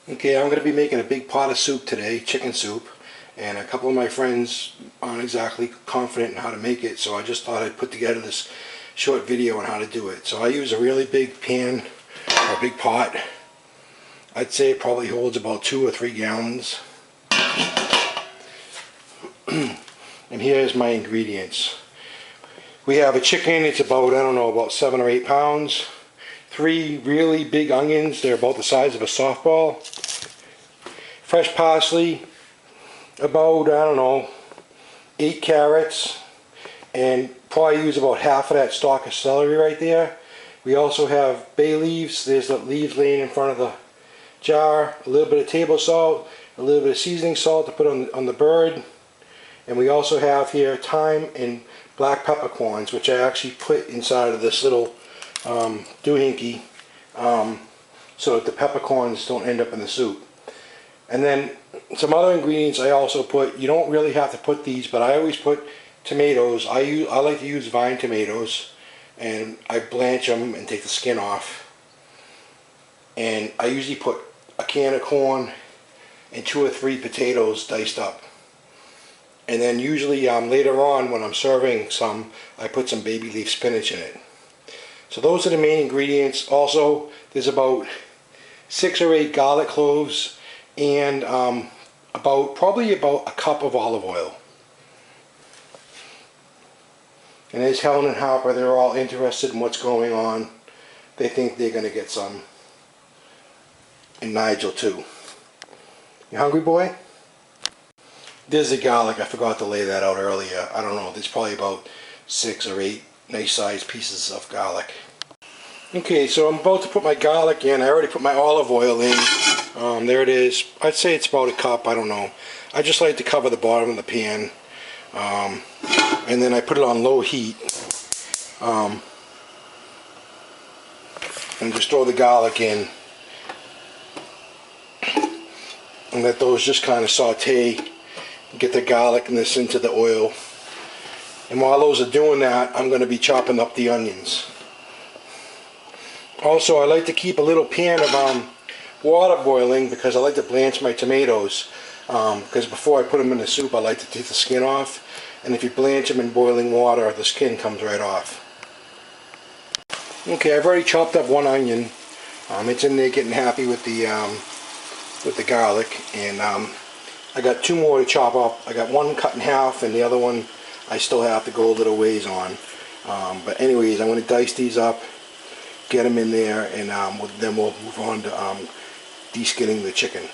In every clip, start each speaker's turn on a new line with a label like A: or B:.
A: Okay, I'm going to be making a big pot of soup today, chicken soup, and a couple of my friends aren't exactly confident in how to make it, so I just thought I'd put together this short video on how to do it. So I use a really big pan, or a big pot. I'd say it probably holds about 2 or 3 gallons. And here's my ingredients. We have a chicken, it's about, I don't know, about 7 or 8 pounds. 3 really big onions, they're about the size of a softball. Fresh parsley, about, I don't know, 8 carrots, and probably use about half of that stalk of celery right there. We also have bay leaves, there's the leaves laying in front of the jar, a little bit of table salt, a little bit of seasoning salt to put on the bird, and we also have here thyme and black peppercorns, which I actually put inside of this little doohickey so that the peppercorns don't end up in the soup. And then some other ingredients I also put, you don't really have to put these, but I always put tomatoes. I like to use vine tomatoes, and I blanch them and take the skin off. And I usually put a can of corn and 2 or 3 potatoes diced up. And then usually later on when I'm serving some, I put some baby leaf spinach in it. So those are the main ingredients. Also, there's about 6 or 8 garlic cloves and probably about a cup of olive oil. And there's Helen and Harper, they're all interested in what's going on. They think they're going to get some. And Nigel too. You hungry, boy? There's the garlic, I forgot to lay that out earlier. I don't know, there's probably about 6 or 8 nice sized pieces of garlic. Okay, so I'm about to put my garlic in. I already put my olive oil in. There it is. I'd say it's about a cup, I don't know. I just like to cover the bottom of the pan. And then I put it on low heat. And just throw the garlic in. And let those just kind of saute. Get the garlicness into the oil. And while those are doing that, I'm going to be chopping up the onions. Also, I like to keep a little pan of water boiling because I like to blanch my tomatoes. Because before I put them in the soup, I like to take the skin off. And if you blanch them in boiling water, the skin comes right off. Okay, I've already chopped up 1 onion. It's in there getting happy with the garlic. And I got 2 more to chop up. I got 1 cut in half, and the other one I still have to go a little ways on. But anyways, I'm going to dice these up, get them in there, and then we'll move on to de-skinning the chicken.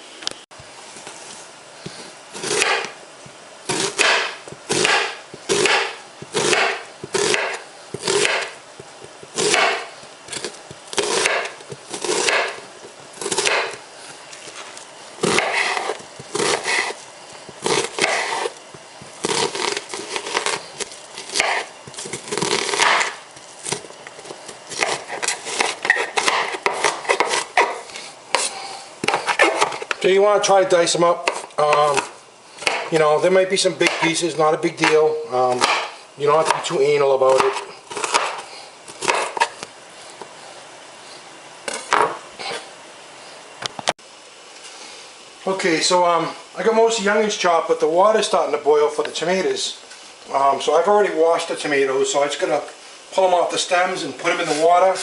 A: So you want to try to dice them up. You know, there might be some big pieces, not a big deal. You don't have to be too anal about it. Okay, so I got most of the onions chopped, but the water's starting to boil for the tomatoes. So I've already washed the tomatoes, so I'm just going to pull them off the stems and put them in the water.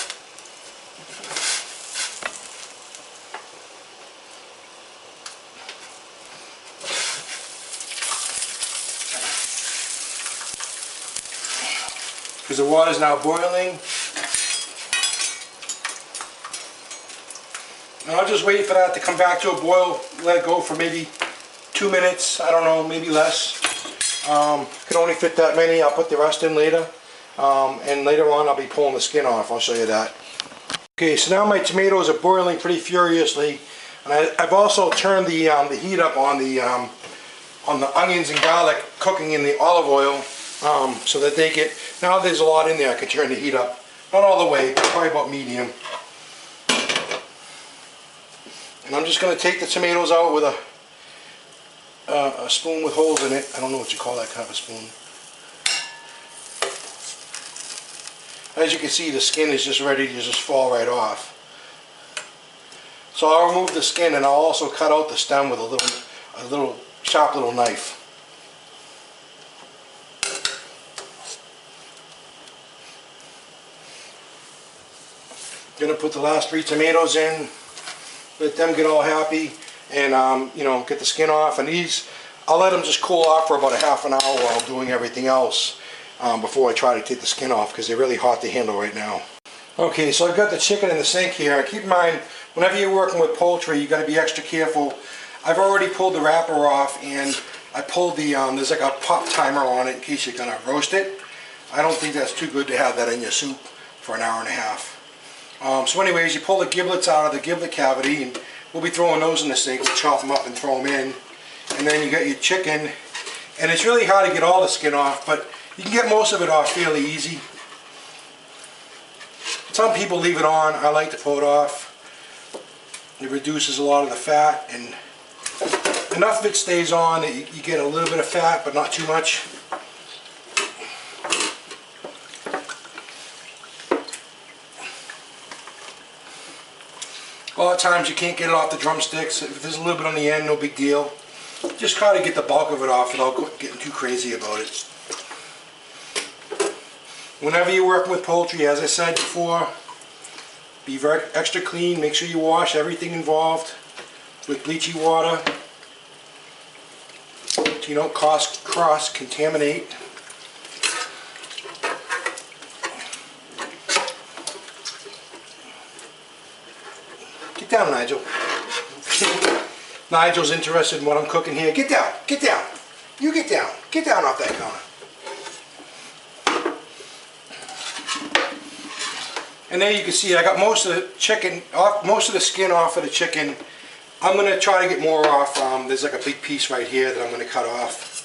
A: Because the water is now boiling. And I'll just wait for that to come back to a boil, let it go for maybe 2 minutes, I don't know, maybe less. Can only fit that many, I'll put the rest in later. And later on I'll be pulling the skin off, I'll show you that. Okay, so now my tomatoes are boiling pretty furiously. And I've also turned the heat up on the onions and garlic cooking in the olive oil. So that they get, now there's a lot in there, I can turn the heat up. Not all the way, but probably about medium. And I'm just going to take the tomatoes out with a spoon with holes in it. I don't know what you call that kind of a spoon. As you can see, the skin is just ready to just fall right off. So I'll remove the skin, and I'll also cut out the stem with a little sharp little knife. Gonna put the last 3 tomatoes in, let them get all happy, and you know, get the skin off. And these, I'll let them just cool off for about a half an hour while doing everything else before I try to take the skin off, because they're really hard to handle right now. Okay, so I've got the chicken in the sink here. Keep in mind, whenever you're working with poultry, you got to be extra careful. I've already pulled the wrapper off, and I pulled the, there's like a pop timer on it in case you're going to roast it. I don't think that's too good to have that in your soup for an hour and a half. So anyways, you pull the giblets out of the giblet cavity, and we'll be throwing those in the sink. We'll chop them up and throw them in. And then you got your chicken, and it's really hard to get all the skin off, but you can get most of it off fairly easy. Some people leave it on. I like to pull it off. It reduces a lot of the fat, and enough of it stays on that you get a little bit of fat, but not too much. A lot of times you can't get it off the drumsticks. If there's a little bit on the end, no big deal. Just try to get the bulk of it off without getting too crazy about it. Whenever you're working with poultry, as I said before, be very extra clean. Make sure you wash everything involved with bleachy water, so you don't cross-contaminate. Get down, Nigel. Nigel's interested in what I'm cooking here. Get down, get down. You get down off that counter. And there you can see I got most of the chicken off, most of the skin off of the chicken. I'm going to try to get more off. There's like a big piece right here that I'm going to cut off.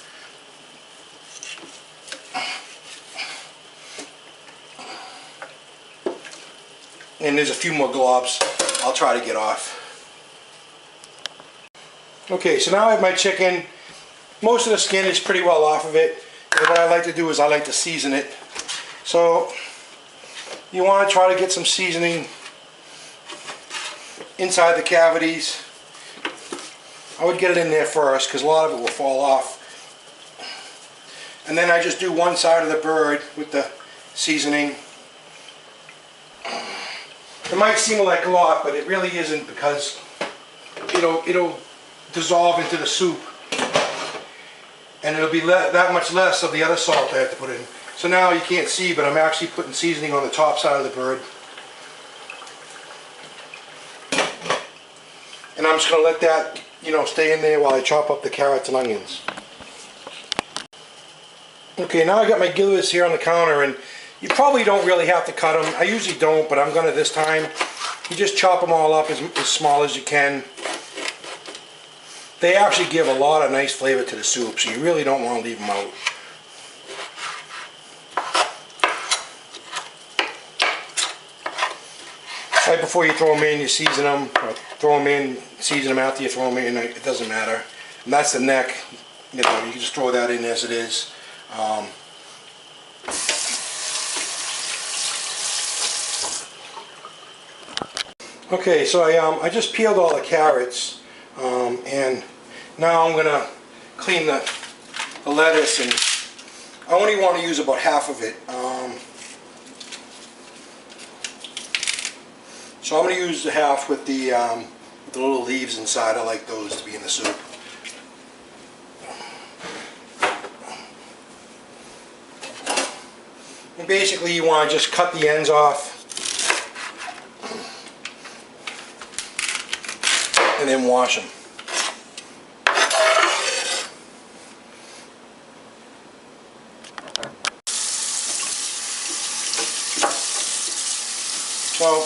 A: And there's a few more globs I'll try to get off. Okay, so now I have my chicken. Most of the skin is pretty well off of it. And what I like to do is I like to season it. So you want to try to get some seasoning inside the cavities. I would get it in there first because a lot of it will fall off. And then I just do one side of the bird with the seasoning. It might seem like a lot, but it really isn't, because it'll dissolve into the soup, and it'll be that much less of the other salt I have to put in. So now you can't see, but I'm actually putting seasoning on the top side of the bird. And I'm just going to let that, stay in there while I chop up the carrots and onions. Okay, now I got my giblets here on the counter, and you probably don't really have to cut them. I usually don't, but I'm going to this time. You just chop them all up as small as you can. They actually give a lot of nice flavor to the soup, so you really don't want to leave them out. Right before you throw them in, you season them, or throw them in, season them after you throw them in, it doesn't matter. And that's the neck. You can just throw that in as it is. Okay, so I just peeled all the carrots, and now I'm going to clean the lettuce, and I only want to use about half of it. So I'm going to use the half with the little leaves inside. I like those to be in the soup. And basically you want to just cut the ends off and then wash them. So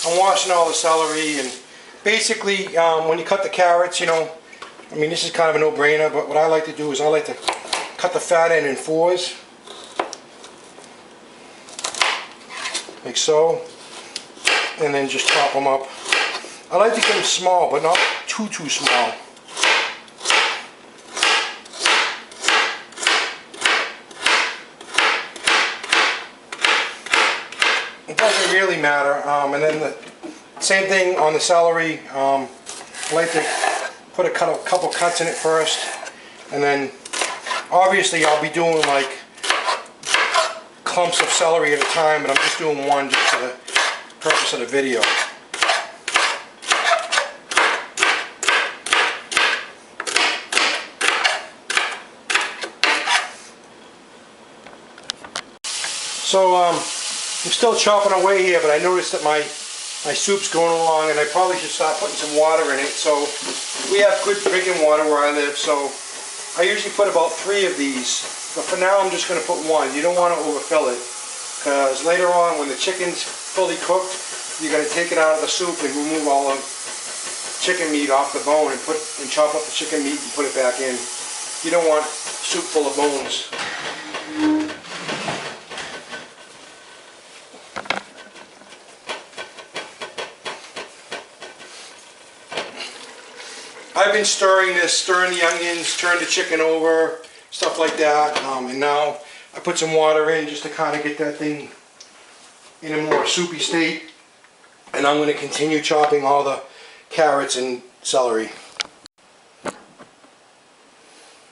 A: I'm washing all the celery, and basically when you cut the carrots, this is kind of a no-brainer, but what I like to do is I like to cut the fat end in fours, like so, and then just chop them up. I like to get them small, but not too small. It doesn't really matter, and then the Same thing on the celery. I like to put a couple cuts in it first, and then obviously I'll be doing like clumps of celery at a time, but I'm just doing one just for the purpose of the video. So I'm still chopping away here, but I noticed that my soup's going along, and I probably should start putting some water in it. So we have good drinking water where I live, so I usually put about 3 of these, but for now I'm just going to put 1. You don't want to overfill it, because later on when the chicken's fully cooked, you're going to take it out of the soup and remove all the chicken meat off the bone and chop up the chicken meat and put it back in. You don't want soup full of bones. I've been stirring the onions, turn the chicken over, stuff like that, and now I put some water in just to kind of get that thing in a more soupy state, and I'm going to continue chopping all the carrots and celery.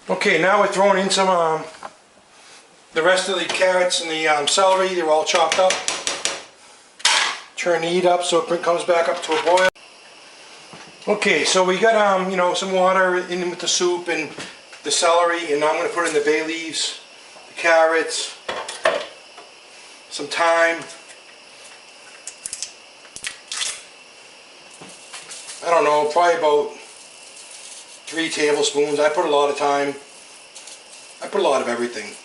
A: Okay, now we're throwing in some the rest of the carrots and the celery. They're all chopped up. Turn the heat up so it comes back up to a boil. Okay, so we got you know, some water in with the soup and the celery, and now I'm going to put in the bay leaves, the carrots, some thyme. I don't know, probably about 3 tablespoons. I put a lot of thyme. I put a lot of everything.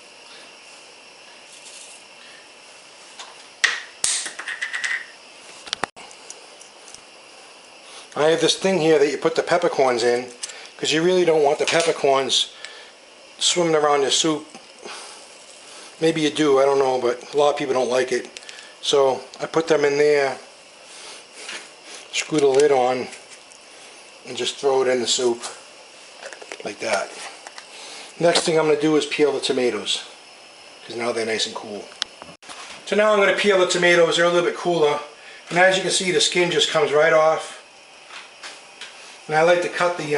A: I have this thing here that you put the peppercorns in, because you really don't want the peppercorns swimming around your soup. Maybe you do, I don't know, but a lot of people don't like it. So I put them in there, screw the lid on, and just throw it in the soup like that. Next thing I'm going to do is peel the tomatoes, because now they're nice and cool. So now I'm going to peel the tomatoes. They're a little bit cooler, and as you can see, the skin just comes right off. And I like to cut the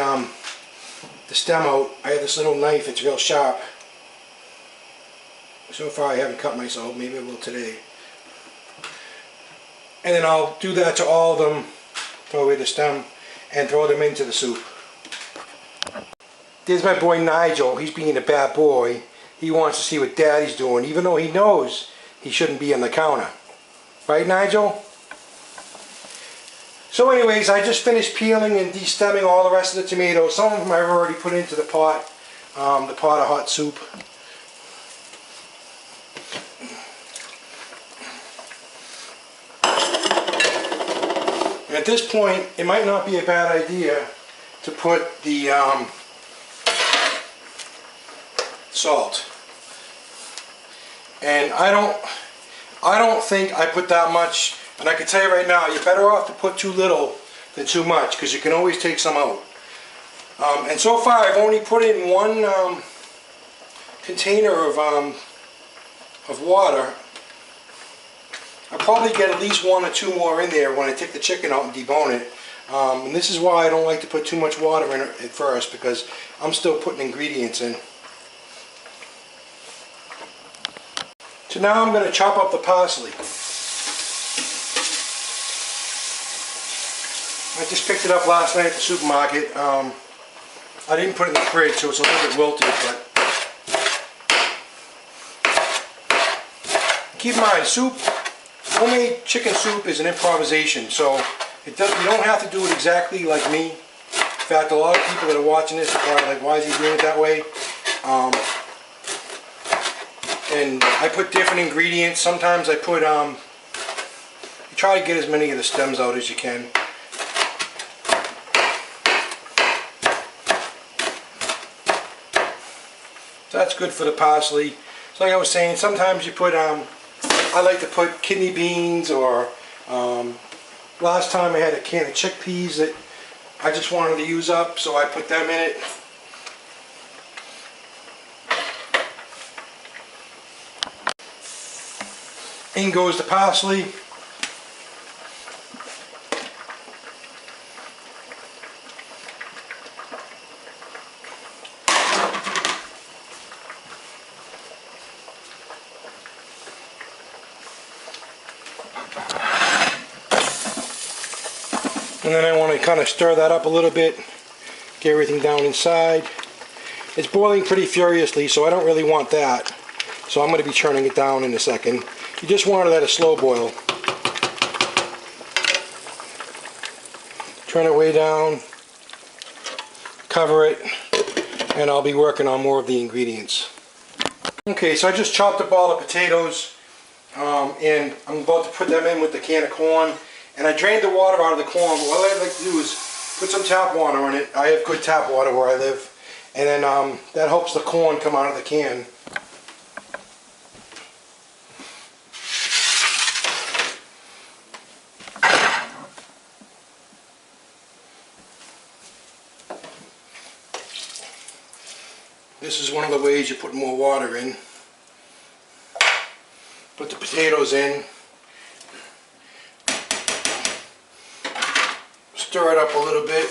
A: stem out. I have this little knife, it's real sharp. So far I haven't cut myself, maybe I will today. And then I'll do that to all of them, throw away the stem, and throw them into the soup. There's my boy Nigel. He's being a bad boy. He wants to see what Daddy's doing, even though he knows he shouldn't be on the counter. Right, Nigel? So anyways, I just finished peeling and de-stemming all the rest of the tomatoes. Some of them I've already put into the pot of hot soup. And at this point, it might not be a bad idea to put the salt. And I don't think I put that much. And I can tell you right now, you're better off to put too little than too much, because you can always take some out. And so far I've only put in 1 container of water. I'll probably get at least 1 or 2 more in there when I take the chicken out and debone it. And this is why I don't like to put too much water in it at first, because I'm still putting ingredients in. So now I'm going to chop up the parsley. I just picked it up last night at the supermarket. I didn't put it in the fridge, so it's a little bit wilted, but keep in mind, soup, homemade chicken soup is an improvisation, so you don't have to do it exactly like me. In fact, a lot of people that are watching this are probably like, why is he doing it that way? And I put different ingredients. Sometimes I put, you try to get as many of the stems out as you can. So that's good for the parsley. So like I was saying, sometimes you put, I like to put kidney beans, or last time I had a can of chickpeas that I just wanted to use up, so I put them in it. In goes the parsley. And then I want to kind of stir that up a little bit, get everything down inside. It's boiling pretty furiously, so I don't really want that. So I'm going to be turning it down in a second. You just want it at a slow boil. Turn it way down, cover it, and I'll be working on more of the ingredients. Okay, so I just chopped up all the potatoes, and I'm about to put them in with the can of corn. And I drained the water out of the corn, but what I'd like to do is put some tap water in it. I have good tap water where I live. And then that helps the corn come out of the can. This is one of the ways you put more water in. Put the potatoes in. Stir it up a little bit.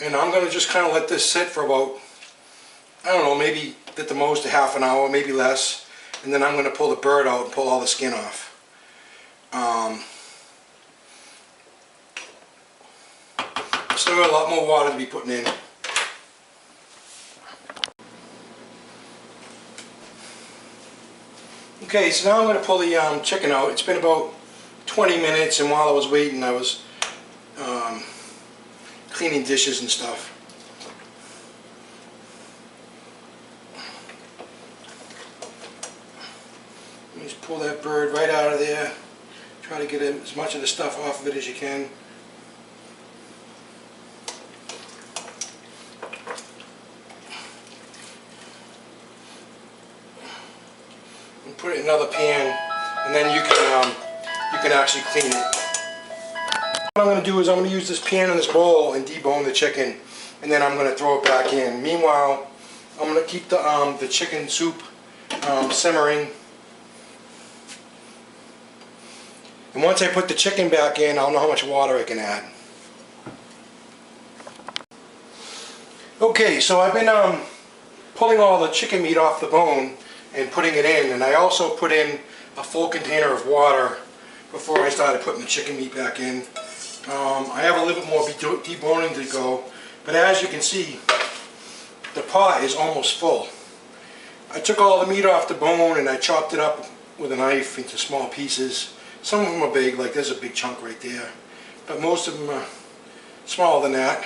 A: And I'm going to just kind of let this sit for about, I don't know, maybe at the most a half an hour, maybe less. And then I'm going to pull the bird out and pull all the skin off. Still got a lot more water to be putting in. Okay, so now I'm going to pull the chicken out. It's been about 20 minutes, and while I was waiting I was cleaning dishes and stuff. Just pull that bird right out of there. Try to get as much of the stuff off of it as you can. And put it in another pan, and then you can actually clean it. What I'm going to do is I'm going to use this pan and this bowl and debone the chicken, and then I'm going to throw it back in. Meanwhile, I'm going to keep the chicken soup simmering. And once I put the chicken back in, I'll know how much water I can add. Okay, so I've been pulling all the chicken meat off the bone and putting it in, and I also put in a full container of water before I started putting the chicken meat back in. I have a little bit more deboning to go, but as you can see, the pot is almost full. I took all the meat off the bone and I chopped it up with a knife into small pieces. Some of them are big, like there's a big chunk right there, but most of them are smaller than that.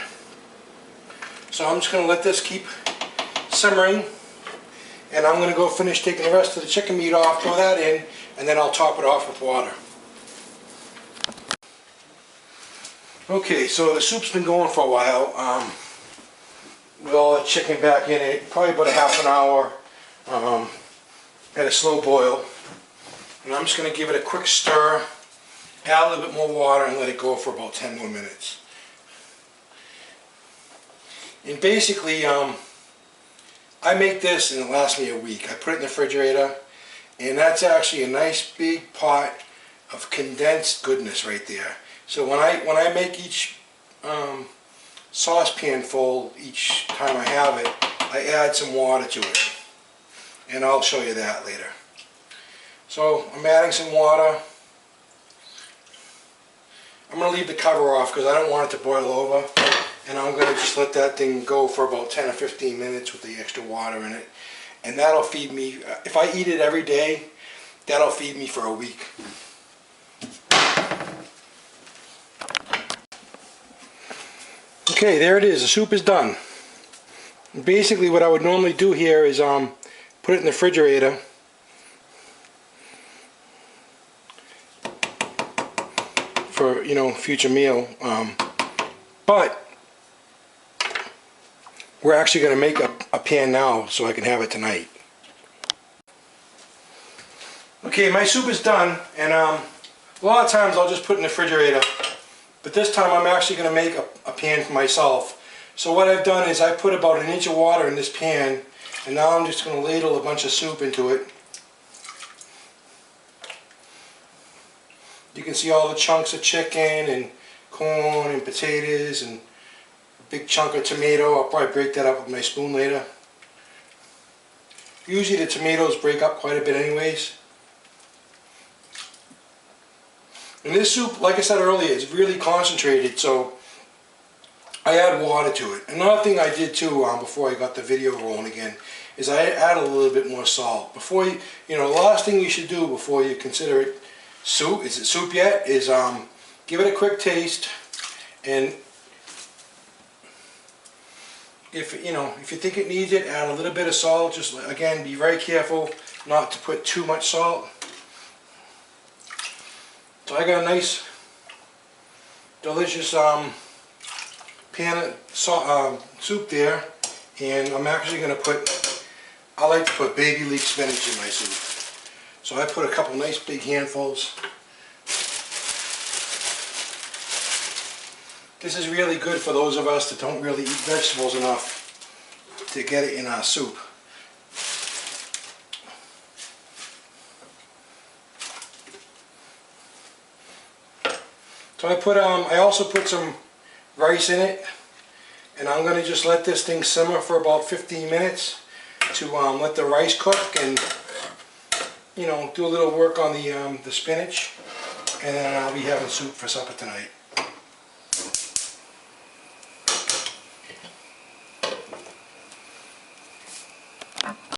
A: So I'm just going to let this keep simmering, and I'm going to go finish taking the rest of the chicken meat off, throw that in, and then I'll top it off with water. Okay, so the soup's been going for a while, with all the chicken back in it, probably about a half an hour at a slow boil. And I'm just going to give it a quick stir, add a little bit more water, and let it go for about 10 more minutes. And basically, I make this and it lasts me a week. I put it in the refrigerator, and that's actually a nice big pot of condensed goodness right there. So when I make each saucepan full each time I have it, I add some water to it, and I'll show you that later. So I'm adding some water. I'm going to leave the cover off because I don't want it to boil over, and I'm going to just let that thing go for about 10 or 15 minutes with the extra water in it, and that'll feed me, if I eat it every day, that'll feed me for a week. Okay, there it is. The soup is done. Basically what I would normally do here is put it in the refrigerator for, you know, future meal, but we're actually going to make a pan now so I can have it tonight. Okay, my soup is done, and a lot of times I'll just put it in the refrigerator, but this time I'm actually going to make a pan for myself. So what I've done is I put about 1 inch of water in this pan, and now I'm just going to ladle a bunch of soup into it. You can see all the chunks of chicken and corn and potatoes and a big chunk of tomato. I'll probably break that up with my spoon later. Usually the tomatoes break up quite a bit anyways. And this soup, like I said earlier, is really concentrated, so I add water to it. Another thing I did too, before I got the video rolling again, is I add a little bit more salt. Before you, the last thing you should do before you consider it soup, is it soup yet, is give it a quick taste, and if you think it needs it, add a little bit of salt. Just again, be very careful not to put too much salt. So I got a nice, delicious pan of soup there, and I'm actually going to put, I like to put baby leek spinach in my soup. So I put a couple nice big handfuls. This is really good for those of us that don't really eat vegetables enough to get it in our soup. So I also put some rice in it, and I'm going to just let this thing simmer for about 15 minutes to let the rice cook and do a little work on the spinach, and then I'll be having soup for supper tonight.